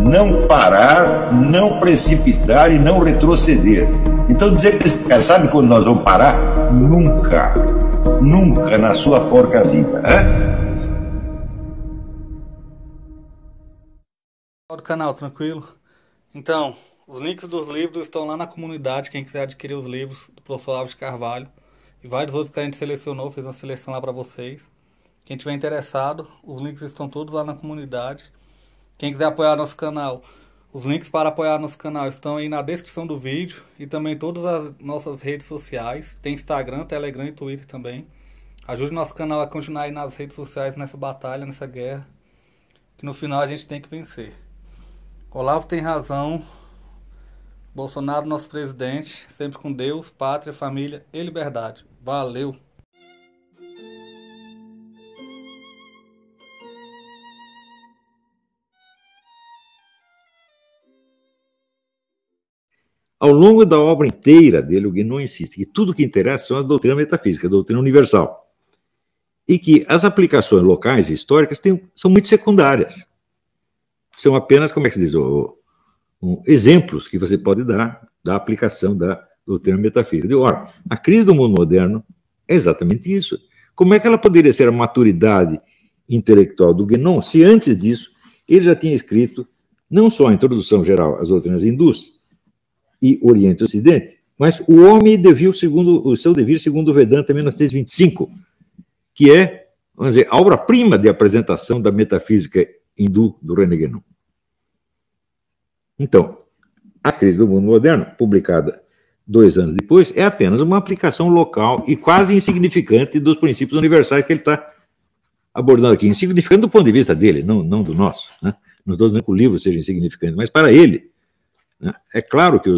não parar, não precipitar e não retroceder. Então dizer para esse cara, sabe quando nós vamos parar? Nunca. Nunca na sua porca vida. Do canal, tranquilo? Então, os links dos livros estão lá na comunidade, quem quiser adquirir os livros do professor Olavo de Carvalho e vários outros que a gente selecionou, fez uma seleção lá para vocês. Quem tiver interessado, os links estão todos lá na comunidade. Quem quiser apoiar nosso canal, os links para apoiar nosso canal estão aí na descrição do vídeo e também todas as nossas redes sociais. Tem Instagram, Telegram e Twitter também. Ajude nosso canal a continuar aí nas redes sociais nessa batalha, nessa guerra, que no final a gente tem que vencer. Olavo tem razão. Bolsonaro, nosso presidente, sempre com Deus, pátria, família e liberdade. Valeu! Ao longo da obra inteira dele, o Guénon insiste que tudo que interessa são as doutrinas metafísicas, a doutrina universal. E que as aplicações locais e históricas são muito secundárias. São apenas, como é que se diz, exemplos que você pode dar da aplicação da doutrina metafísica. Ora, a crise do mundo moderno é exatamente isso. Como é que ela poderia ser a maturidade intelectual do Guénon se antes disso ele já tinha escrito não só a introdução geral às doutrinas hindus e Oriente e Ocidente, mas o homem devia o seu dever segundo o Vedanta 1925, que é, vamos dizer, a obra-prima de apresentação da metafísica hindu do René Guénon. Então, a crise do mundo moderno, publicada 2 anos depois, é apenas uma aplicação local e quase insignificante dos princípios universais que ele está abordando aqui. Insignificante do ponto de vista dele, não do nosso. Né? Não estou dizendo que o livro seja insignificante, mas para ele, né, é claro que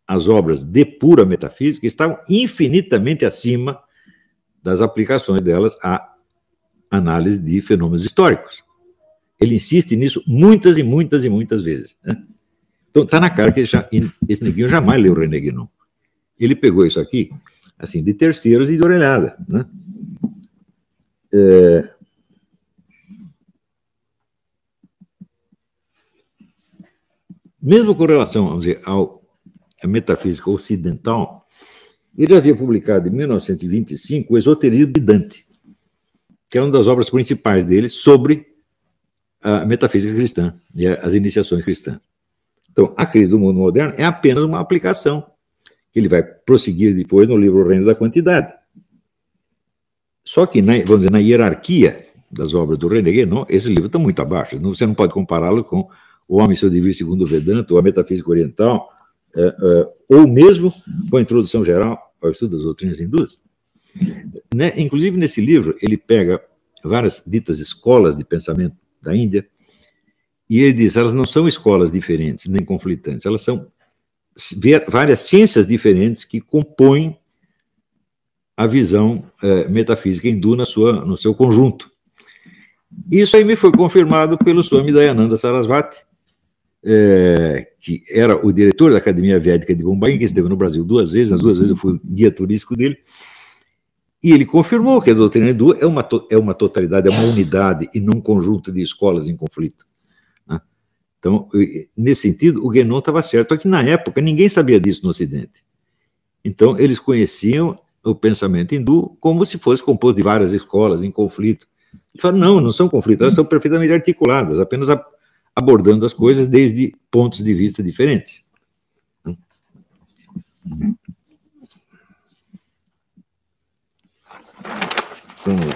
as obras de pura metafísica estavam infinitamente acima das aplicações delas à análise de fenômenos históricos. Ele insiste nisso muitas e muitas e muitas vezes. Né? Então, está na cara que esse neguinho jamais leu René Guénon. Ele pegou isso aqui, assim, de terceiros e de orelhada. Né? Mesmo com relação, vamos dizer, à metafísica ocidental, ele havia publicado em 1925 o Esoterismo de Dante, que era uma das obras principais dele sobre a metafísica cristã e as iniciações cristãs. Então, a crise do mundo moderno é apenas uma aplicação, que ele vai prosseguir depois no livro O Reino da Quantidade. Só que, vamos dizer, na hierarquia das obras do René Guénon, esse livro está muito abaixo. Você não pode compará-lo com O Homem e seu Dever segundo o Vedanta, ou a Metafísica Oriental, ou mesmo com a Introdução Geral ao Estudo das Doutrinas Hindus. Né? Inclusive, nesse livro, ele pega várias ditas escolas de pensamento da Índia, e ele diz, elas não são escolas diferentes, nem conflitantes, elas são várias ciências diferentes que compõem a visão metafísica hindu no seu conjunto. Isso aí me foi confirmado pelo Swami Dayananda Sarasvati, que era o diretor da Academia Védica de Bombay, que esteve no Brasil 2 vezes, as 2 vezes eu fui guia turístico dele, e ele confirmou que a doutrina hindu é uma totalidade, é uma unidade e não um conjunto de escolas em conflito. Né? Então, nesse sentido, o Guénon estava certo, só que na época ninguém sabia disso no Ocidente. Então, eles conheciam o pensamento hindu como se fosse composto de várias escolas em conflito. Ele falou, não são conflitos, elas são perfeitamente articuladas, apenas abordando as coisas desde pontos de vista diferentes. Vamos lá.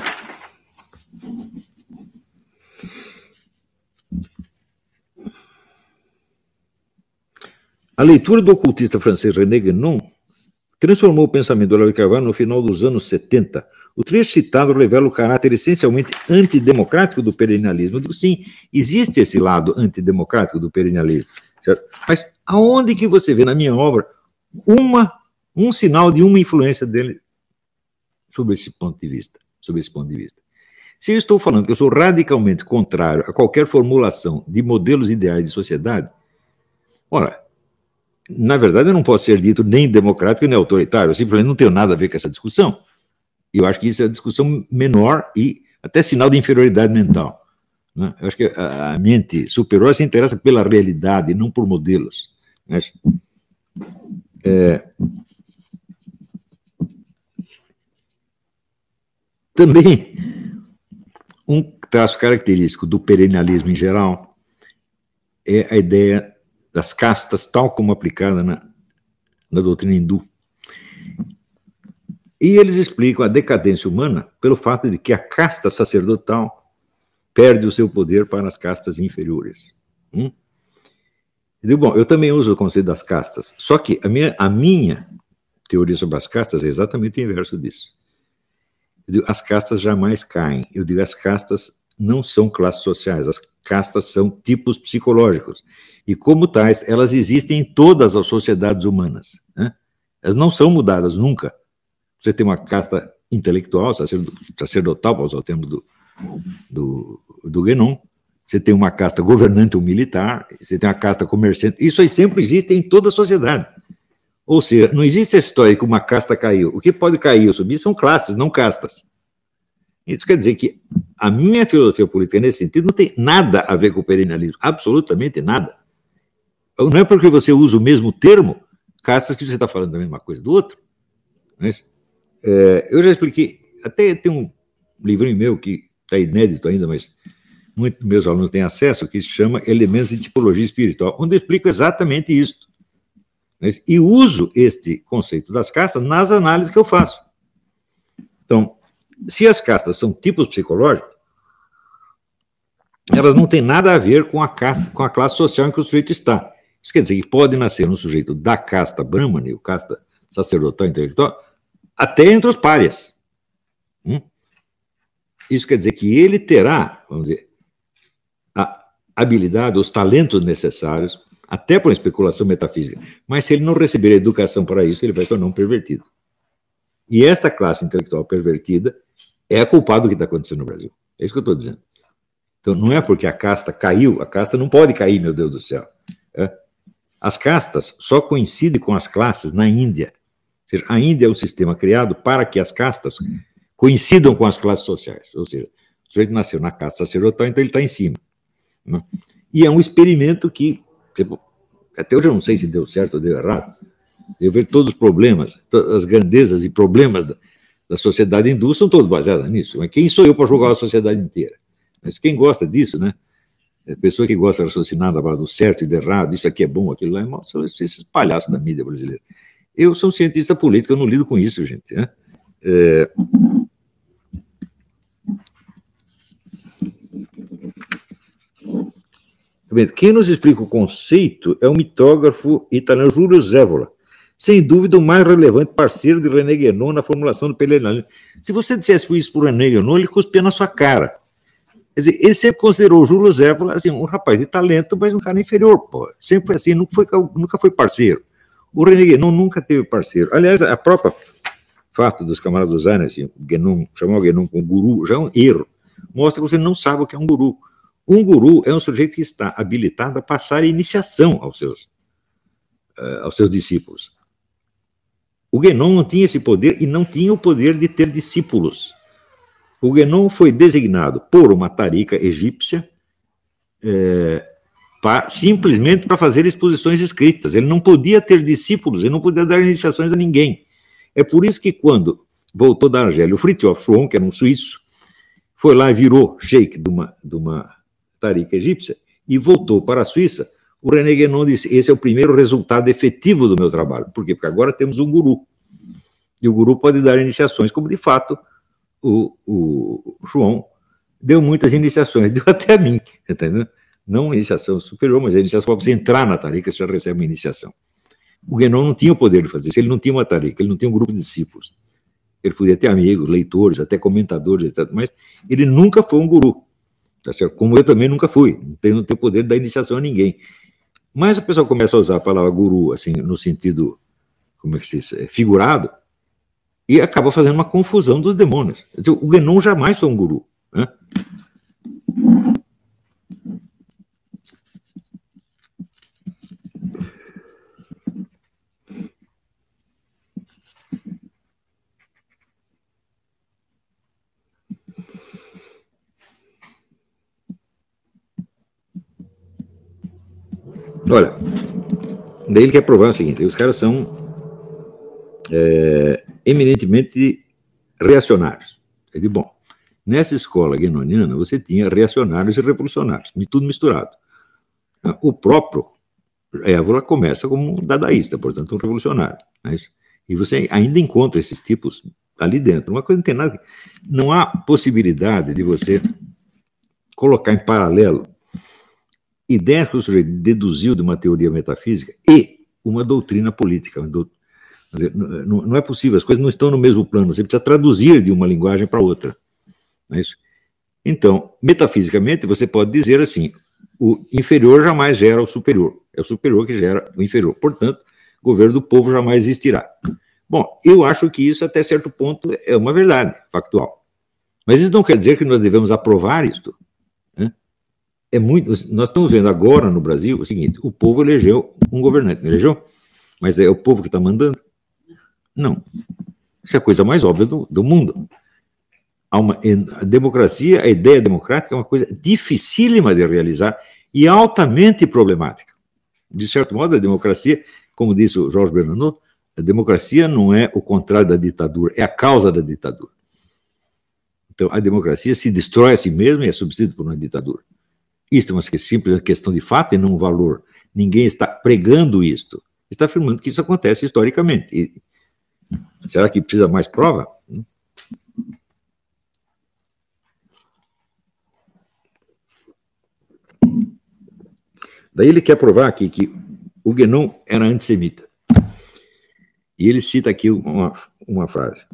A leitura do ocultista francês René Guénon transformou o pensamento do Olavo de Carvalho no final dos anos 70. O trecho citado revela o caráter essencialmente antidemocrático do perennialismo. Eu digo, sim, existe esse lado antidemocrático do perennialismo, certo? Mas aonde que você vê na minha obra um sinal de uma influência dele sobre esse ponto de vista? Se eu estou falando que eu sou radicalmente contrário a qualquer formulação de modelos ideais de sociedade, ora, na verdade eu não posso ser dito nem democrático nem autoritário, eu simplesmente não tenho nada a ver com essa discussão. Eu acho que isso é uma discussão menor e até sinal de inferioridade mental. Né? Eu acho que a mente superior se interessa pela realidade, não por modelos. Né? Também, um traço característico do perennialismo em geral é a ideia das castas, tal como aplicada na doutrina hindu. E eles explicam a decadência humana pelo fato de que a casta sacerdotal perde o seu poder para as castas inferiores. Eu digo, bom, eu também uso o conceito das castas, só que a minha teoria sobre as castas é exatamente o inverso disso. Eu digo, as castas jamais caem. Eu digo, as castas não são classes sociais, as castas são tipos psicológicos. E, como tais, elas existem em todas as sociedades humanas. Né? Elas não são mudadas nunca. Você tem uma casta intelectual, sacerdotal, para usar o termo do Guénon. Você tem uma casta governante ou militar, você tem uma casta comerciante. Isso aí sempre existe em toda a sociedade. Ou seja, não existe a história que uma casta caiu. O que pode cair ou subir são classes, não castas. Isso quer dizer que a minha filosofia política, nesse sentido, não tem nada a ver com o perennialismo. Absolutamente nada. Não é porque você usa o mesmo termo, castas, que você está falando da mesma coisa do outro. Não é isso? Eu já expliquei, até tem um livrinho meu que está inédito ainda, mas muitos meus alunos têm acesso, que se chama Elementos de Tipologia Espiritual, onde eu explico exatamente isso. E uso este conceito das castas nas análises que eu faço. Então, se as castas são tipos psicológicos, elas não têm nada a ver com a classe social em que o sujeito está. Isso quer dizer que pode nascer um sujeito da casta Brahmana, ou casta sacerdotal intelectual, até entre os párias. Isso quer dizer que ele terá, vamos dizer, a habilidade, os talentos necessários, até para uma especulação metafísica. Mas se ele não receber a educação para isso, ele vai tornar um pervertido. E esta classe intelectual pervertida é a culpada do que está acontecendo no Brasil. É isso que eu estou dizendo. Então, não é porque a casta caiu, a casta não pode cair, meu Deus do céu. As castas só coincidem com as classes na Índia. Ou seja, a Índia é um sistema criado para que as castas coincidam com as classes sociais. Ou seja, o sujeito nasceu na casta sacerdotal, então ele está em cima. Né? E é um experimento que, até hoje eu não sei se deu certo ou deu errado. Eu vejo todos os problemas, todas as grandezas e problemas da sociedade hindu são todos baseados nisso. Mas quem sou eu para julgar a sociedade inteira? Mas quem gosta disso, né? A pessoa que gosta de raciocinar do certo e do errado, isso aqui é bom, aquilo lá é mal, são esses palhaços da mídia brasileira. Eu sou um cientista político, eu não lido com isso, gente. Né? Quem nos explica o conceito é o mitógrafo italiano Júlio Zévola, sem dúvida o mais relevante parceiro de René Guénon na formulação do perennialismo. Se você dissesse isso para o René Guénon, ele cuspia na sua cara. Quer dizer, ele sempre considerou o Júlio Zévola assim, um rapaz de talento, mas um cara inferior. Pô. Sempre foi assim, nunca foi parceiro. O René Guénon nunca teve parceiro. Aliás, a própria fato dos camaradas usarem assim, chamar o Guénon como guru, já é um erro. Mostra que você não sabe o que é um guru. Um guru é um sujeito que está habilitado a passar a iniciação aos seus discípulos. O Guénon não tinha esse poder e não tinha o poder de ter discípulos. O Guénon foi designado por uma tarica egípcia simplesmente para fazer exposições escritas. Ele não podia ter discípulos, ele não podia dar iniciações a ninguém. É por isso que quando voltou da Argélia, o Fritjof Schwann, que era um suíço, foi lá e virou sheik de uma tarica egípcia e voltou para a Suíça. O René Guénon disse, esse é o primeiro resultado efetivo do meu trabalho. Por quê? Porque agora temos um guru. E o guru pode dar iniciações, como de fato o João deu muitas iniciações, deu até a mim, entendeu? Não uma iniciação superior, mas a iniciação para você entrar na tarica, você já recebe uma iniciação. O Guénon não tinha o poder de fazer isso, ele não tinha uma tarica, ele não tinha um grupo de discípulos. Ele podia ter amigos, leitores, até comentadores, etc. Mas ele nunca foi um guru. Tá certo? Como eu também nunca fui, não tenho o poder de dar iniciação a ninguém. Mas o pessoal começa a usar a palavra guru, assim, no sentido, como é que se diz, figurado, e acaba fazendo uma confusão dos demônios. O Guénon jamais foi um guru. Né? Olha, daí ele quer provar o seguinte: os caras são eminentemente reacionários. Ele diz, bom, nessa escola guénoniana você tinha reacionários e revolucionários, tudo misturado. O próprio Évola começa como um dadaísta, portanto, um revolucionário. E você ainda encontra esses tipos ali dentro. Uma coisa não tem nada. Não há possibilidade de você colocar em paralelo ideias que o sujeito deduziu de uma teoria metafísica e uma doutrina política. Não é possível, as coisas não estão no mesmo plano. Você precisa traduzir de uma linguagem para outra. Não é isso? Então, metafisicamente, você pode dizer assim: o inferior jamais gera o superior. É o superior que gera o inferior. Portanto, o governo do povo jamais existirá. Bom, eu acho que isso, até certo ponto, é uma verdade factual. Mas isso não quer dizer que nós devemos aprovar isto. Né? Nós estamos vendo agora no Brasil o seguinte: o povo elegeu um governante, não elegeu? Mas é o povo que está mandando? Não. Isso é a coisa mais óbvia do mundo. A democracia, a ideia democrática é uma coisa dificílima de realizar e altamente problemática. De certo modo, a democracia, como disse o Jorge Bernanos, a democracia não é o contrário da ditadura, é a causa da ditadura. Então, a democracia se destrói a si mesma e é substituída por uma ditadura. Isto é uma simples questão de fato e não um valor. Ninguém está pregando isto. Está afirmando que isso acontece historicamente. E será que precisa mais prova? Daí ele quer provar aqui que o Guénon era antissemita. E ele cita aqui uma frase.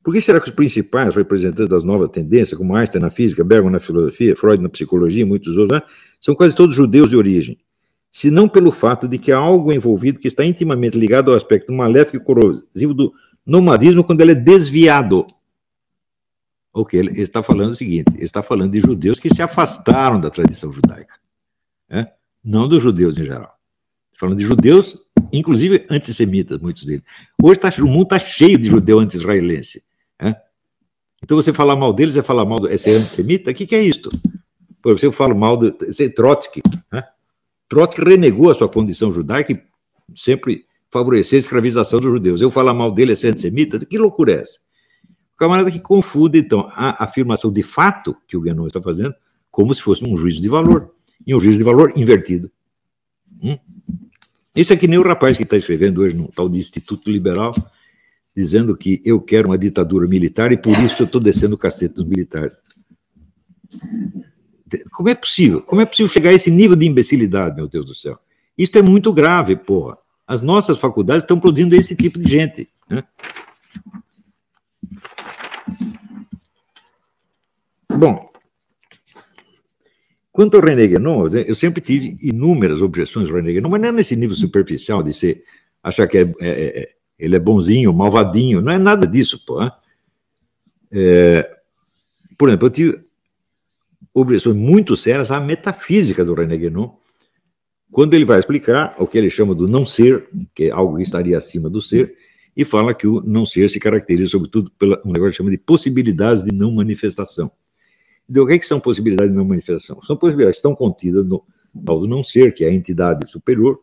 Por que será que os principais representantes das novas tendências, como Einstein na física, Bergman na filosofia, Freud na psicologia e muitos outros, são quase todos judeus de origem? Se não pelo fato de que há algo envolvido que está intimamente ligado ao aspecto maléfico e corrosivo do nomadismo quando ele é desviado. Ok, ele está falando o seguinte: ele está falando de judeus que se afastaram da tradição judaica. Não dos judeus em geral. Falando de judeus, inclusive antissemitas, muitos deles. Hoje o mundo está cheio de judeu anti-israelense. Então você falar mal deles é falar mal é ser antissemita? O que é isto? Por exemplo, eu falo mal de Trotsky. Trotsky renegou a sua condição judaica e sempre favoreceu a escravização dos judeus. Eu falar mal dele é ser antissemita? Que loucura é essa? O camarada que confunde, então, a afirmação de fato que o Guénon está fazendo como se fosse um juízo de valor. E um juízo de valor invertido. Isso é que nem o rapaz que está escrevendo hoje no tal de Instituto Liberal, dizendo que eu quero uma ditadura militar e por isso eu estou descendo o cacete dos militares. Como é possível? Como é possível chegar a esse nível de imbecilidade, meu Deus do céu? Isso é muito grave, porra. As nossas faculdades estão produzindo esse tipo de gente. Bom, quanto ao René Guénon, eu sempre tive inúmeras objeções ao René Guénon, mas não é nesse nível superficial de você achar que ele é bonzinho, malvadinho, não é nada disso, pô. Por exemplo, eu tive objeções muito sérias à metafísica do René Guénon, quando ele vai explicar o que ele chama do não ser, que é algo que estaria acima do ser, e fala que o não ser se caracteriza, sobretudo, por um negócio que chama de possibilidades de não manifestação. Então, o que são possibilidades de não manifestação? São possibilidades que estão contidas no tal do não ser, que é a entidade superior,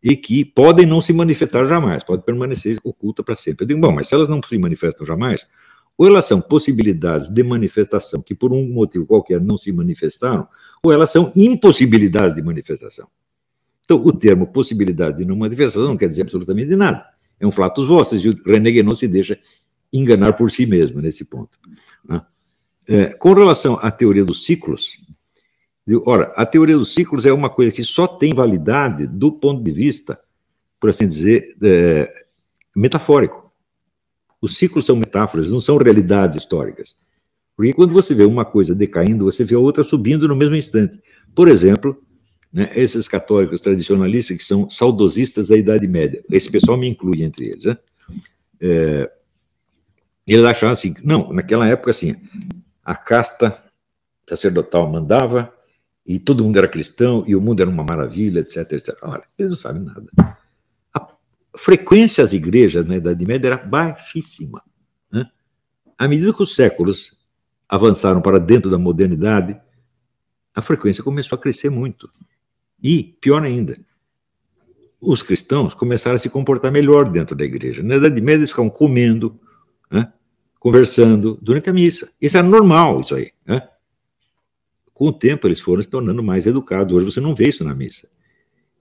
e que podem não se manifestar jamais, podem permanecer oculta para sempre. Eu digo, bom, mas se elas não se manifestam jamais, ou elas são possibilidades de manifestação que por um motivo qualquer não se manifestaram, ou elas são impossibilidades de manifestação. Então, o termo possibilidade de não manifestação não quer dizer absolutamente nada. É um flatus vocis, e o René Guénon se deixa enganar por si mesmo nesse ponto. Com relação à teoria dos ciclos, ora, a teoria dos ciclos é uma coisa que só tem validade do ponto de vista, por assim dizer, metafórico. Os ciclos são metáforas, não são realidades históricas. Porque quando você vê uma coisa decaindo, você vê a outra subindo no mesmo instante. Por exemplo, esses católicos tradicionalistas que são saudosistas da Idade Média, esse pessoal me inclui entre eles. Eles achavam assim, não, naquela época assim, a casta sacerdotal mandava e todo mundo era cristão e o mundo era uma maravilha, etc, etc. Olha, eles não sabem nada. A frequência às igrejas na Idade Média era baixíssima. À medida que os séculos avançaram para dentro da modernidade, a frequência começou a crescer muito. E, pior ainda, os cristãos começaram a se comportar melhor dentro da igreja. Na Idade Média, eles ficavam comendo, né, conversando durante a missa. Isso era normal, isso aí. Né? Com o tempo, eles foram se tornando mais educados. Hoje você não vê isso na missa.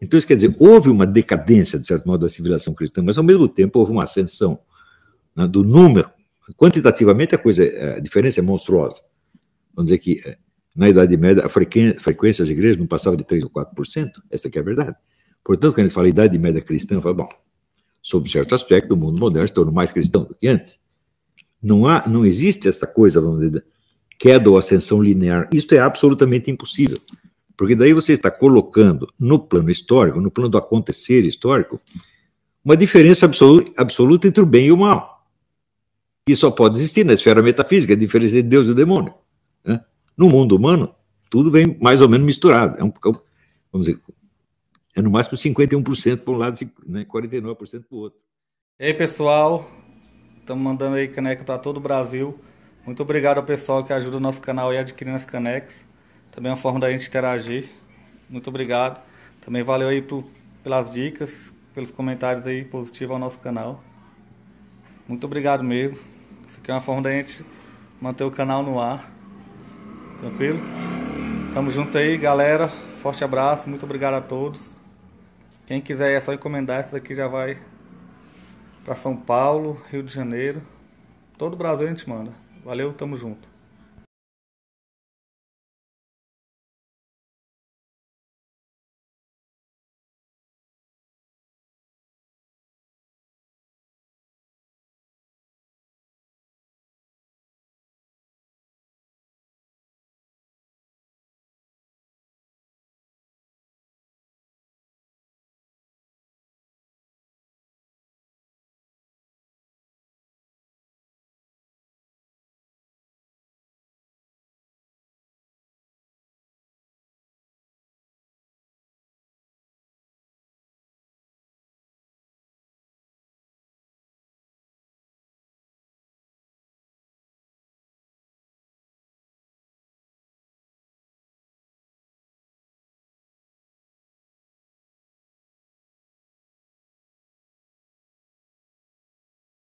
Então, isso quer dizer, houve uma decadência, de certo modo, da civilização cristã, mas, ao mesmo tempo, houve uma ascensão, né, do número. Quantitativamente, a diferença é monstruosa. Vamos dizer que, na Idade Média, a frequência das igrejas não passava de 3% ou 4%. Essa que é a verdade. Portanto, quando a gente fala Idade Média cristã, fala, bom, sob certo aspecto, o mundo moderno se tornou mais cristão do que antes. Não existe essa coisa, vamos dizer, queda ou ascensão linear. Isso é absolutamente impossível. Porque daí você está colocando no plano histórico, no plano do acontecer histórico, uma diferença absoluta entre o bem e o mal. Que só pode existir na esfera metafísica, a diferença entre Deus e o demônio. Né? No mundo humano, tudo vem mais ou menos misturado. Vamos dizer, é no máximo 51% para um lado e 49% para o outro. E aí, pessoal, estamos mandando aí caneca para todo o Brasil. Muito obrigado ao pessoal que ajuda o nosso canal aí adquirindo as canecas. Também é uma forma da gente interagir. Muito obrigado. Também valeu aí pelas dicas, pelos comentários aí positivos ao nosso canal. Muito obrigado mesmo. Isso aqui é uma forma da gente manter o canal no ar. Tranquilo? Tamo junto aí, galera. Forte abraço. Muito obrigado a todos. Quem quiser é só encomendar. Essa daqui já vai para São Paulo, Rio de Janeiro. Todo o Brasil a gente manda. Valeu, tamo junto.